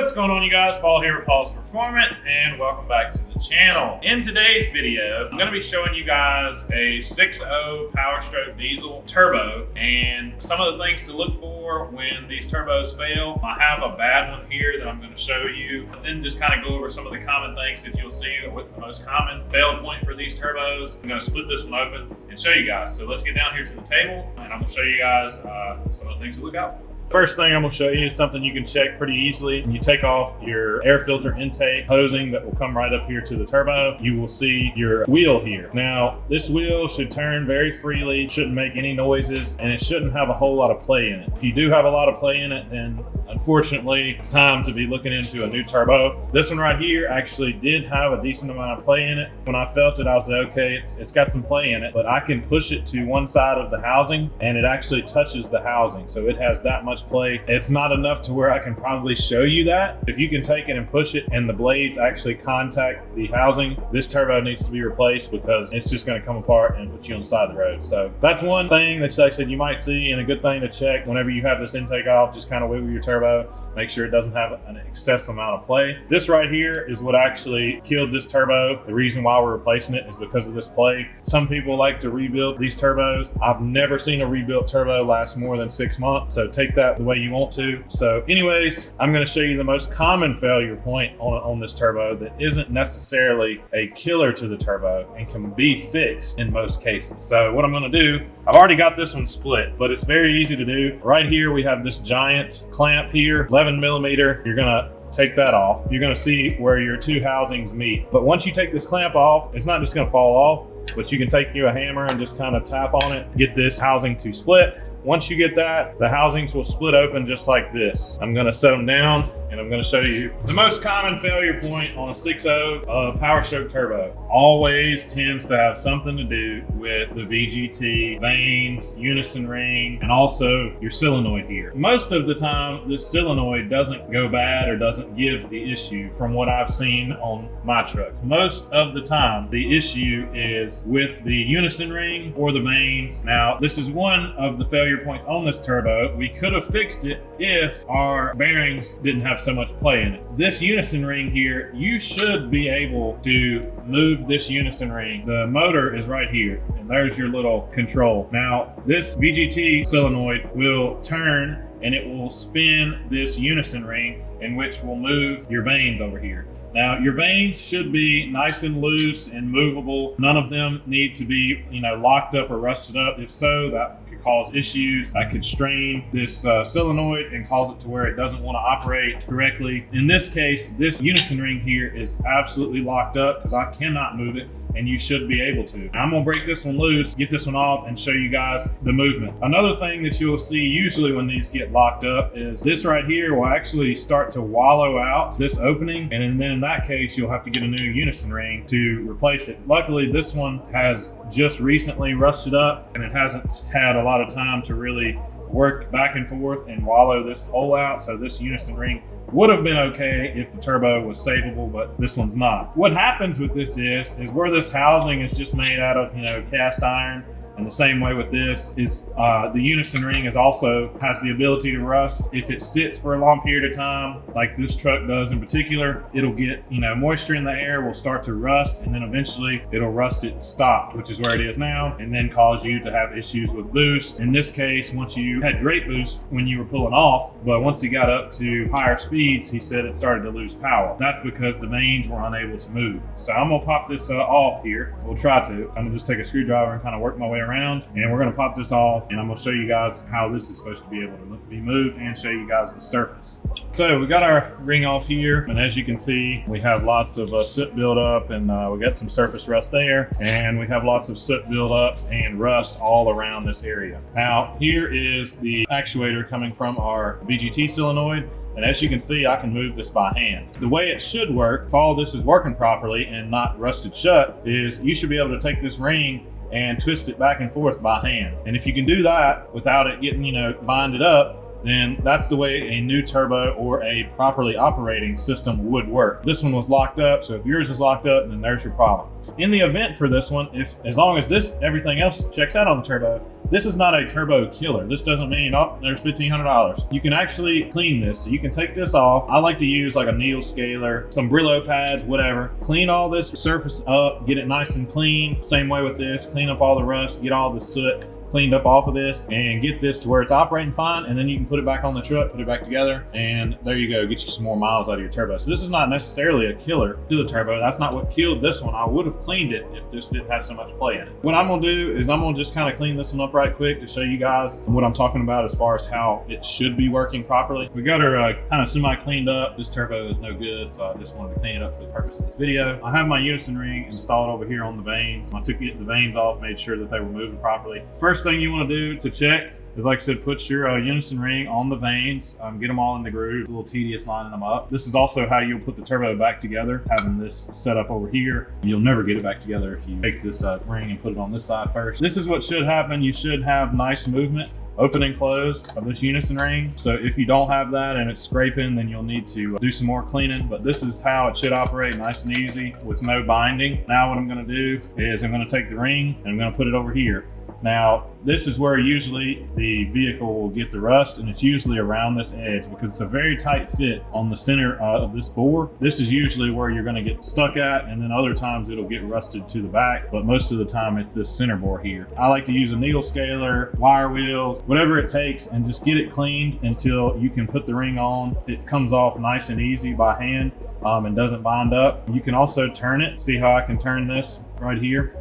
What's going on, you guys? Paul here with Paul's Performance, and welcome back to the channel. In today's video, I'm going to be showing you guys a 6.0 Powerstroke diesel turbo and some of the things to look for when these turbos fail. I have a bad one here that I'm going to show you, and then just kind of go over some of the common things that you'll see. What's the most common fail point for these turbos? I'm going to split this one open and show you guys. So let's get down here to the table, and I'm going to show you guys some of the things to look out for. First thing I'm going to show you is something you can check pretty easily. When you take off your air filter intake hosing that will come right up here to the turbo, you will see your wheel here. Now, this wheel should turn very freely, shouldn't make any noises, and it shouldn't have a whole lot of play in it. If you do have a lot of play in it, then unfortunately, it's time to be looking into a new turbo. This one right here actually did have a decent amount of play in it. When I felt it, I was like, okay, it's got some play in it, but I can push it to one side of the housing and it actually touches the housing. So it has that much play. It's not enough to where I can probably show you that. If you can take it and push it and the blades actually contact the housing, this turbo needs to be replaced because it's just going to come apart and put you on the side of the road. So that's one thing that, like I said, you might see, and a good thing to check whenever you have this intake off. Just kind of wiggle your turbo, make sure it doesn't have an excess amount of play. This right here is what actually killed this turbo. The reason why we're replacing it is because of this play. Some people like to rebuild these turbos. I've never seen a rebuilt turbo last more than 6 months, so take that the way you want to. So anyways, I'm going to show you the most common failure point on this turbo that isn't necessarily a killer to the turbo and can be fixed in most cases. So what I'm going to do, I've already got this one split, but it's very easy to do. Right here we have this giant clamp here, 11 millimeter. You're going to take that off. You're going to see where your two housings meet. But once you take this clamp off, it's not just going to fall off, but you can take you a hammer and just kind of tap on it, get this housing to split. Once you get that, the housings will split open just like this. I'm going to set them down and I'm going to show you the most common failure point on a 6.0 Powerstroke turbo. Always tends to have something to do with the VGT, vanes, unison ring, and also your solenoid here. Most of the time, this solenoid doesn't go bad or doesn't give the issue from what I've seen on my trucks. Most of the time, the issue is with the unison ring or the vanes. Now, this is one of the failure points on this turbo. We could have fixed it if our bearings didn't have so much play in it. This unison ring here, you should be able to move this unison ring. The motor is right here, and there's your little control. Now, this VGT solenoid will turn and it will spin this unison ring, in which will move your vanes over here. Now, your vanes should be nice and loose and movable. None of them need to be, locked up or rusted up. If so, that could cause issues. That could strain this solenoid and cause it to where it doesn't want to operate correctly. In this case, this unison ring here is absolutely locked up because I cannot move it, and you should be able to. I'm gonna break this one loose, get this one off, and show you guys the movement. Another thing that you'll see usually when these get locked up is this right here will actually start to wallow out this opening, and then in that case, you'll have to get a new unison ring to replace it. Luckily, this one has just recently rusted up, and it hasn't had a lot of time to really work back and forth and wallow this hole out, so this unison ring would have been okay if the turbo was savable, but this one's not. What happens with this is where this housing is just made out of, cast iron, and the same way with this is the unison ring has the ability to rust. If it sits for a long period of time, like this truck does in particular, it'll get, moisture in the air will start to rust, and then eventually it'll rust it stopped, which is where it is now, and then cause you to have issues with boost. In this case, once you had great boost when you were pulling off, but once you got up to higher speeds, he said it started to lose power. That's because the vanes were unable to move. So I'm gonna pop this off here. We'll try to. I'm gonna just take a screwdriver and kind of work my way around, and we're going to pop this off, and I'm going to show you guys how this is supposed to be able to be moved and show you guys the surface. So we got our ring off here, and as you can see, we have lots of soot buildup, and we got some surface rust there, and we have lots of soot buildup and rust all around this area. Now, here is the actuator coming from our VGT solenoid. And as you can see, I can move this by hand. The way it should work, if all this is working properly and not rusted shut, is you should be able to take this ring and twist it back and forth by hand. And if you can do that without it getting, binded up, then that's the way a new turbo or a properly operating system would work. This one was locked up, so if yours is locked up, then there's your problem. In the event for this one, as long as everything else checks out on the turbo, This is not a turbo killer. This doesn't mean, oh, there's $1,500. You can actually clean this. So you can take this off. I like to use like a needle scaler, some Brillo pads, whatever. Clean all this surface up, get it nice and clean. Same way with this, clean up all the rust, get all the soot cleaned up off of this, and get this to where it's operating fine, and then you can put it back on the truck, put it back together, and there you go, get you some more miles out of your turbo. So this is not necessarily a killer to the turbo. That's not what killed this one. I would have cleaned it if this didn't have so much play in it. What I'm gonna do is I'm gonna just kind of clean this one up right quick to show you guys what I'm talking about as far as how it should be working properly. We got her kind of semi cleaned up. This turbo is no good, so I just wanted to clean it up for the purpose of this video. I have my unison ring installed over here on the vanes. I took the vanes off, made sure that they were moving properly. First thing you want to do to check is, like I said, put your unison ring on the vanes, get them all in the groove. It's a little tedious lining them up. This is also how you'll put the turbo back together, having this set up over here. You'll never get it back together if you take this ring and put it on this side first. This is what should happen. You should have nice movement, open and close of this unison ring. So if you don't have that and it's scraping, then you'll need to do some more cleaning, but this is how it should operate, nice and easy with no binding. Now what I'm gonna do is I'm gonna take the ring and I'm gonna put it over here. Now, this is where usually the vehicle will get the rust, and it's usually around this edge because it's a very tight fit on the center of this bore. This is usually where you're gonna get stuck at, and then other times it'll get rusted to the back, but most of the time it's this center bore here. I like to use a needle scaler, wire wheels, whatever it takes, and just get it cleaned until you can put the ring on. It comes off nice and easy by hand and doesn't bind up. You can also turn it. See how I can turn this right here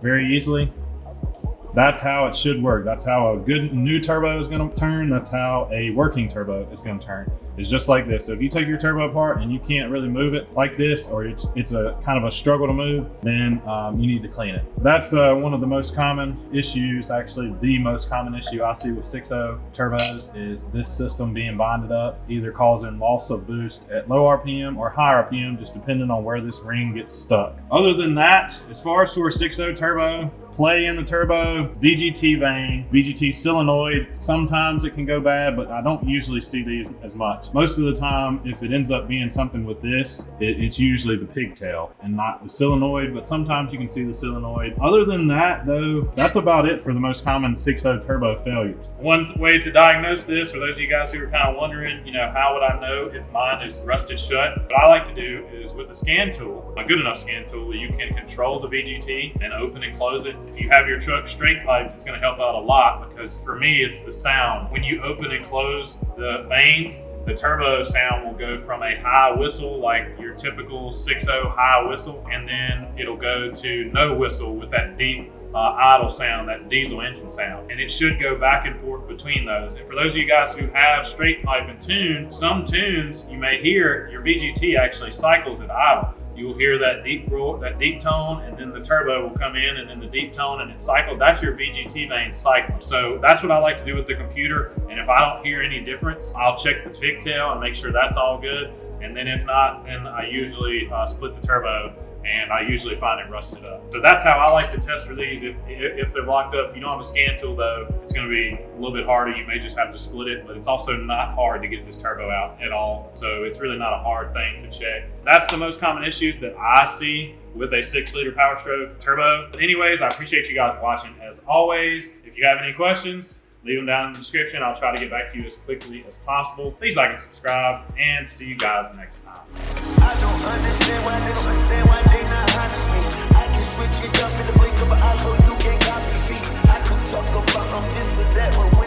very easily? That's how it should work. That's how a good new turbo is gonna turn. That's how a working turbo is gonna turn. It's just like this. So if you take your turbo apart and you can't really move it like this, or it's a kind of a struggle to move, then you need to clean it. That's one of the most common issues, actually the most common issue I see with 6.0 turbos is this system being bonded up, either causing loss of boost at low RPM or high RPM, just depending on where this ring gets stuck. Other than that, as far as for a 6.0 turbo, play in the turbo, VGT vane, VGT solenoid, sometimes it can go bad, but I don't usually see these as much. Most of the time, if it ends up being something with this, it's usually the pigtail and not the solenoid, but sometimes you can see the solenoid. Other than that, though, that's about it for the most common 6.0 turbo failures. One way to diagnose this, for those of you guys who are kind of wondering, how would I know if mine is rusted shut? What I like to do is with a scan tool, a good enough scan tool, you can control the VGT and open and close it. If you have your truck straight piped, it's going to help out a lot, because for me, it's the sound. When you open and close the vanes, the turbo sound will go from a high whistle, like your typical 6.0 high whistle, and then it'll go to no whistle with that deep idle sound, that diesel engine sound. And it should go back and forth between those. And for those of you guys who have straight pipe and tune, some tunes you may hear your VGT actually cycles at idle. You will hear that deep roar, that deep tone, and then the turbo will come in, and then the deep tone, and it's cycled. That's your VGT vane cycling. So that's what I like to do with the computer. And if I don't hear any difference, I'll check the pigtail and make sure that's all good. And then if not, then I usually split the turbo, and I usually find it rusted up. So that's how I like to test for these. If they're locked up, if you don't have a scan tool though, it's gonna be a little bit harder. You may just have to split it, but it's also not hard to get this turbo out at all. So it's really not a hard thing to check. That's the most common issues that I see with a 6-liter Powerstroke turbo. But anyways, I appreciate you guys watching as always. If you have any questions, leave them down in the description. I'll try to get back to you as quickly as possible. Please like and subscribe, and see you guys next time. I don't understand why they don't understand why they not honest me. I can switch it up in the blink of an eye so you can't copy. See, I could talk about this or that, but when